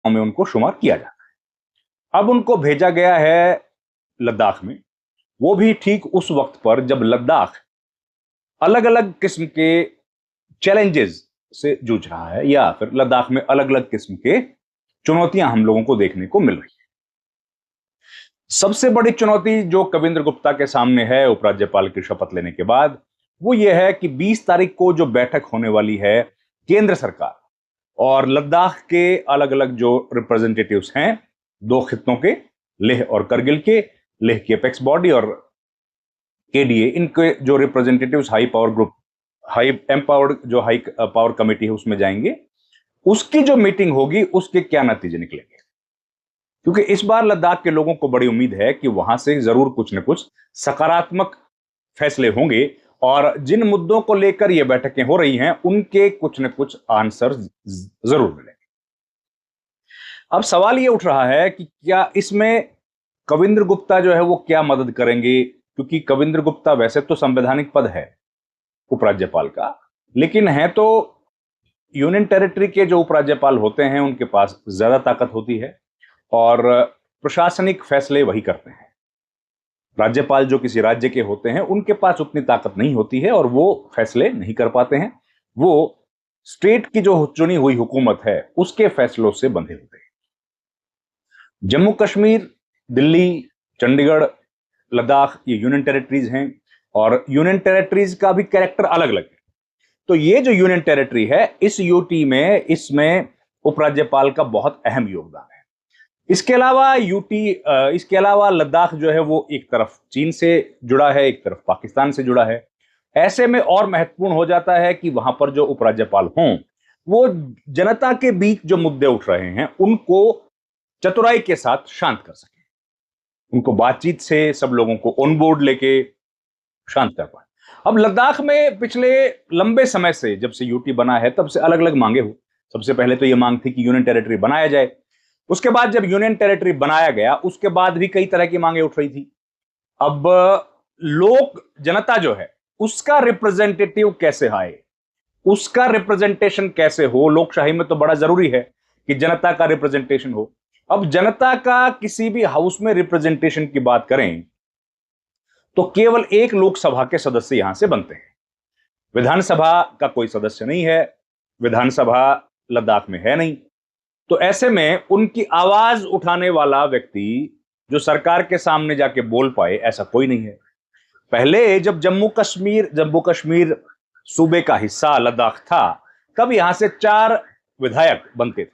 में उनको शुमार किया जाता है। अब उनको भेजा गया है लद्दाख में, वो भी ठीक उस वक्त पर जब लद्दाख अलग अलग किस्म के चैलेंजेस से जूझ रहा है, या फिर लद्दाख में अलग अलग किस्म के चुनौतियां हम लोगों को देखने को मिल रही है। सबसे बड़ी चुनौती जो कविंद्र गुप्ता के सामने है उपराज्यपाल की शपथ लेने के बाद, वो ये है कि 20 तारीख को जो बैठक होने वाली है केंद्र सरकार और लद्दाख के अलग अलग जो रिप्रेजेंटेटिव्स हैं, दो खित्तों के, लेह और करगिल के, लेह की एपेक्स बॉडी और केडीए, इनके जो representatives high power group, high empowered जो हाई पावर कमेटी है उसमें जाएंगे। उसकी जो मीटिंग होगी उसके क्या नतीजे निकलेंगे, क्योंकि इस बार लद्दाख के लोगों को बड़ी उम्मीद है कि वहां से जरूर कुछ न कुछ सकारात्मक फैसले होंगे और जिन मुद्दों को लेकर ये बैठकें हो रही हैं उनके कुछ न कुछ आंसर जरूर मिलेंगे। अब सवाल ये उठ रहा है कि क्या इसमें कविंद्र गुप्ता जो है वो क्या मदद करेंगे, क्योंकि कविंद्र गुप्ता वैसे तो संवैधानिक पद है उपराज्यपाल का, लेकिन है तो यूनियन टेरिटरी के जो उपराज्यपाल होते हैं उनके पास ज्यादा ताकत होती है और प्रशासनिक फैसले वही करते हैं। राज्यपाल जो किसी राज्य के होते हैं उनके पास उतनी ताकत नहीं होती है और वो फैसले नहीं कर पाते हैं, वो स्टेट की जो चुनी हुई हुकूमत है उसके फैसलों से बंधे होते हैं। जम्मू कश्मीर, दिल्ली, चंडीगढ़, लद्दाख ये यूनियन टेरिटरीज हैं और यूनियन टेरिटरीज का भी कैरेक्टर अलग अलग है। तो ये जो यूनियन टेरिटरी है इस यूटी में, इसमें उपराज्यपाल का बहुत अहम योगदान है। इसके अलावा लद्दाख जो है वो एक तरफ चीन से जुड़ा है, एक तरफ पाकिस्तान से जुड़ा है। ऐसे में और महत्वपूर्ण हो जाता है कि वहां पर जो उपराज्यपाल हों वो जनता के बीच जो मुद्दे उठ रहे हैं उनको चतुराई के साथ शांत कर सके, उनको बातचीत से सब लोगों को ऑन बोर्ड लेके शांत कर पाए। अब लद्दाख में पिछले लंबे समय से, जब से यूटी बना है तब से अलग अलग मांगे हो। सबसे पहले तो यह मांग थी कि यूनियन टेरिटरी बनाया जाए, उसके बाद जब यूनियन टेरिटरी बनाया गया उसके बाद भी कई तरह की मांगे उठ रही थी। अब लोक जनता जो है उसका रिप्रेजेंटेटिव कैसे आए, उसका रिप्रेजेंटेशन कैसे हो, लोकशाही में तो बड़ा जरूरी है कि जनता का रिप्रेजेंटेशन हो। अब जनता का किसी भी हाउस में रिप्रेजेंटेशन की बात करें तो केवल एक लोकसभा के सदस्य यहां से बनते हैं, विधानसभा का कोई सदस्य नहीं है, विधानसभा लद्दाख में है नहीं। तो ऐसे में उनकी आवाज उठाने वाला व्यक्ति जो सरकार के सामने जाके बोल पाए ऐसा कोई नहीं है। पहले जब जम्मू कश्मीर सूबे का हिस्सा लद्दाख था तब यहां से 4 विधायक बनते थे,